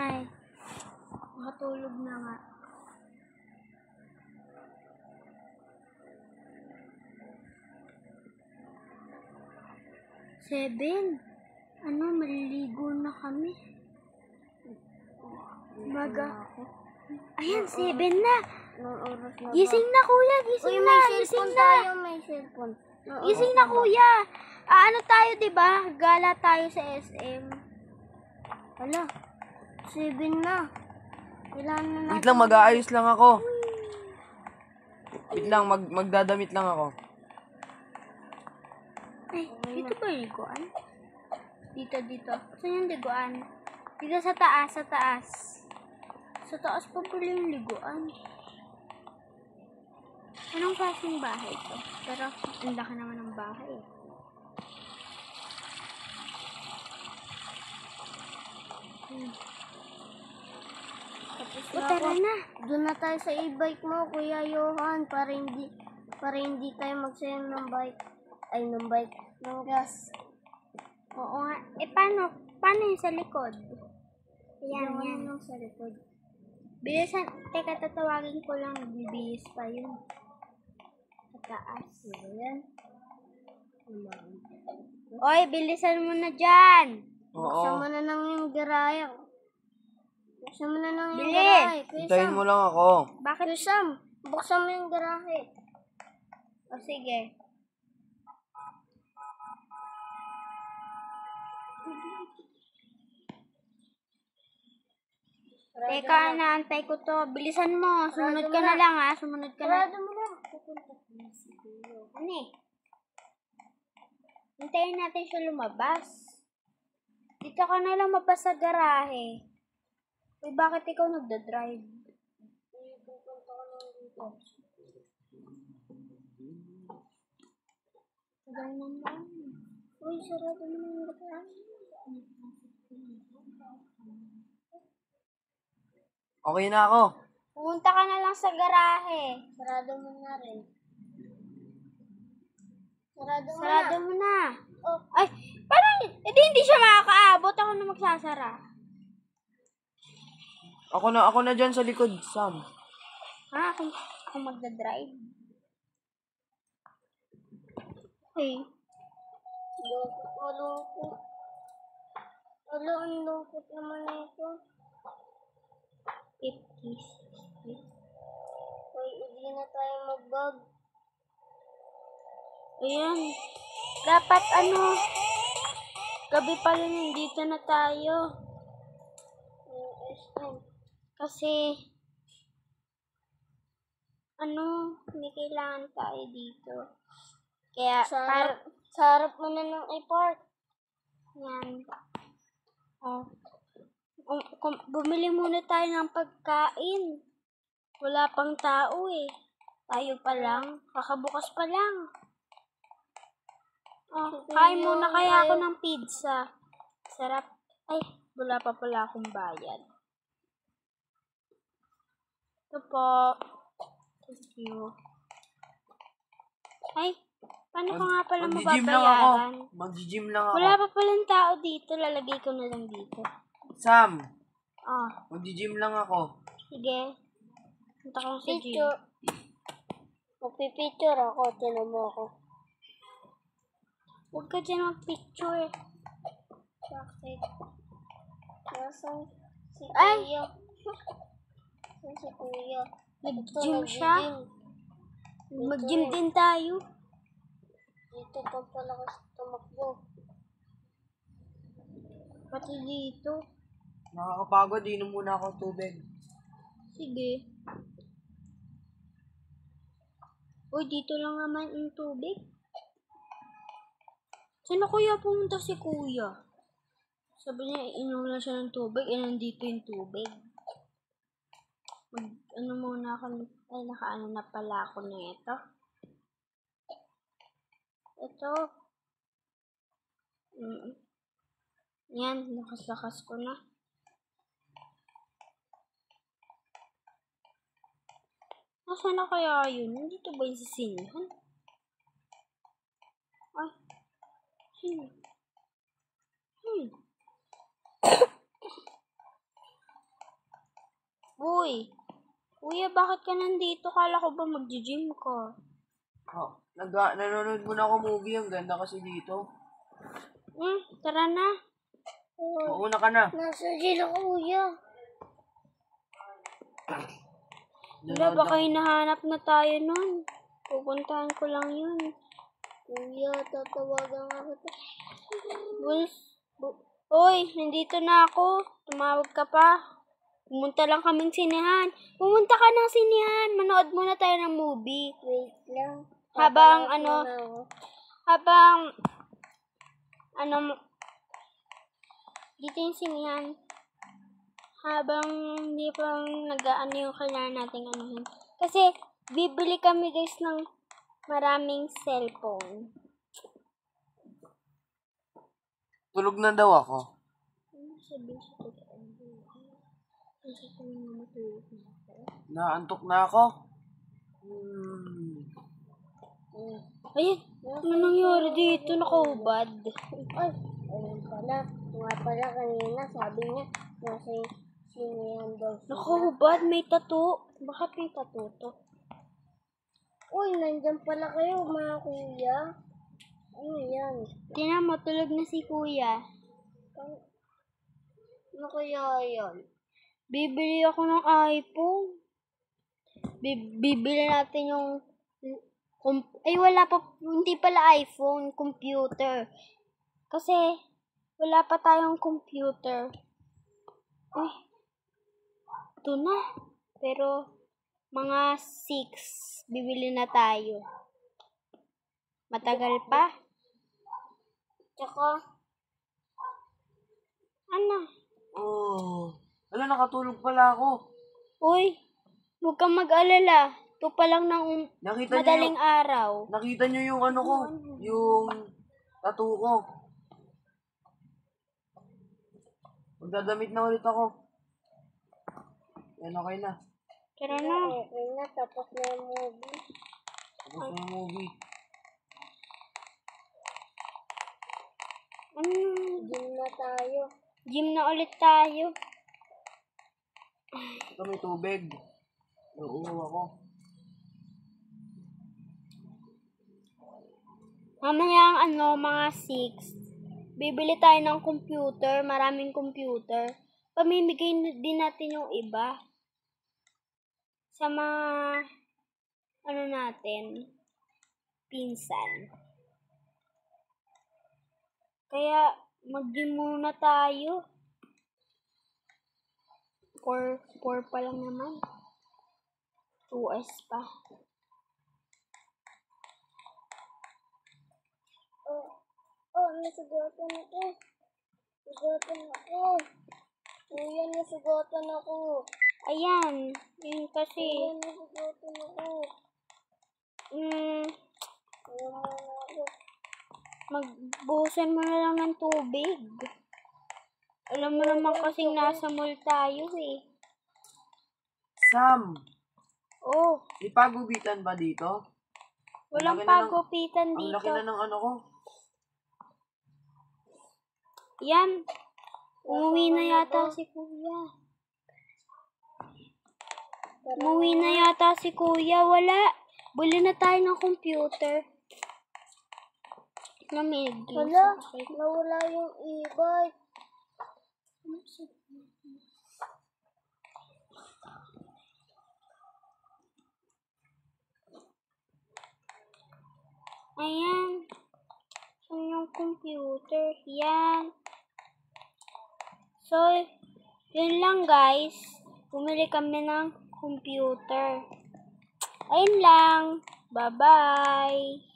Ay, makatulog na nga. Seven. Maliligo na kami. Ayan, 7 na. Gising na kuya, gising na. Gising na. May cellphone. Gising na kuya. Ano tayo, diba? Gala tayo sa SM. Hala, 7 na. Kailangan na natin. Wait lang, mag-aayos lang ako. Wait lang, magdadamit lang ako. Ay, dito ba yung liguan? Dito. Saan yung liguan? Dito sa taas, sa taas. Sa taas pa pala yung liguan. Anong klaseng bahay to? Pero, ang laki naman ng bahay eh. Tapos Tara na. Doon na tayo sa e-bike mo, Kuya Johan, para hindi tayo magsayang ng gas. Oo nga. Paano yung sa likod? Yan. Yung sa likod. Bilisan. Teka, tatawagin ko lang. Bibihis pa yun. Sa taas. Yan. Oy, bilisan mo na dyan. Buksan mo Oo. na ng yung garahe. Buksan mo na ng yung Bilis! garahe. Kuya Hintayin Sam. mo lang ako. Bakit? Kuya Sam, buksan mo yung garahe. O, sige. Teka, naantay ko to. Bilisan mo. Sumunod ka na lang, ha? Sumunod ka na. Sarado mo lang. Ano eh? Hintayin natin siya lumabas. Dito ka na lumabas sa garahe. Uy, bakit ikaw nagda-drive? Tagal naman. Uy, sarado mo yung garahe. Okay na ako. Pumunta ka na lang sa garahe. Sarado mo na rin. Sarado mo Sarado na. mo na. Oh, Ay, parang, hindi siya makakaabot. Ako na magsasara. Ako na dyan sa likod, Sam. Ha? Ako magdadrive. Okay. malungkot. Wala, ang lungkot naman ito. 50. Uy, hindi na tayo mag-vlog. Ayan. Dapat gabi pa rin nandito na tayo. Kasi, may kailangan tayo dito. Kaya, Sa harap mo na ng i-park. yan. Bumili muna tayo ng pagkain. Wala pang tao eh. Tayo pa lang. Kakabukas pa lang. Kain muna kaya ako ng pizza. Sarap. Ay, wala pa pala akong bayad. Ito po. Thank you. Ay, paano ko nga pala Mag-gym lang ako. mababayaran? Mag-gym lang ako. Wala pa palang tao dito. Lalagay ko na lang dito. Sam, Ah, mag-gym lang ako. sige. Punta ko sa gym. Picture. Magpipicture ako. Tinan mo ako. Huwag ka dyan mag-picture. Bakit? Nasaan si Ay! Kuya? Nasaan si Kuya? Nag-gym siya. Mag-gym din tayo. Dito pa pala kasi tumakbo. Pati dito. Nakakapagod, inom muna ako tubig. Sige. Uy, dito lang naman ang tubig. Saan kaya pumunta si Kuya? Sabi niya, inom na siya ng tubig, nandito yung tubig. Muna ako, nakaano na pala ako nito. Ito. Yan, lakas-lakas ko na. Nasaan na kaya yun? Nandito ba yung sisinihan? Ay. Uy, kuya, bakit ka nandito? Kala ko ba mag-gym ka? Oh, nanonood muna ako movie. Ang ganda kasi dito. Tara na. Mauna ka na. Nasa gym ako, kuya. Wala, baka hinahanap na tayo nun. Pupuntahan ko lang yun. Kuya, tatawagan ako. Hoy, nandito na ako. Tumawag ka pa. Pumunta lang kaming sinehan. Pumunta ka ng sinehan. Manood muna tayo ng movie. Wait lang. Habang dito yung sinehan. Habang hindi pa nag-ano yung kailangan nating anuhin. Kasi, bibili kami guys ng maraming cellphone. Tulog na daw ako. Naantok na ako. Ayun, ano nangyari dito? Nakahubad. Ay, ayun pala. Nga pala kanina, sabi niya, nasa sinihan daw siya. Nakahubad, may tattoo. Bakit may tattoo to? Uy, nandyan pala kayo, mga kuya. Ano yan? Tingnan mo, tulog na si kuya. Ano kaya yan? Bibili ako ng iPhone. Bibili natin yung... wala pa, hindi pala iPhone, computer. Kasi, wala pa tayong computer. Uy, ito na. Pero, mga 6, bibili na tayo. Matagal pa. Tsaka, Ano? Ala, nakatulog pala ako. Uy, huwag kang mag-alala. Ito pa lang ng Nakita madaling niyo araw. nakita niyo yung ano ko? Yung tattoo ko. Magdadamit na ulit ako. Yan, okay na. Tara na. okay na, tapos na yung movie. Tapos na yung movie. Gym na tayo. Gym na ulit tayo. Ito may tubig. Nauuhaw ako. Mamaya mga 6. Bibili tayo ng computer, maraming computer. Pamimigay din natin yung iba. Sa mga, pinsan. Kaya, mag-gym muna tayo. 4 pa lang naman. 2S pa. Nasugatan ako. Kuya, nasugatan ako. Ayan, yun kasi. Kuya, nasugatan ako. Kuya, muna ako. Magbuhusan mo na lang ng tubig. Alam mo naman kasing nasa mall tayo eh. Sam! Oh, May pagubitan ba dito? walang Ang laki na ng- pagupitan Ang dito. laki na ng ano ko. Yan. Umuwi na yata si kuya. Umuwi na yata si kuya. Wala. Buli na tayo ng computer. Lamig. Wala, nawala yung e-bike. Ayan. Saan yung computer? Yan. So, yun lang guys. Bumili kami ng computer. Ayun lang. Bye-bye.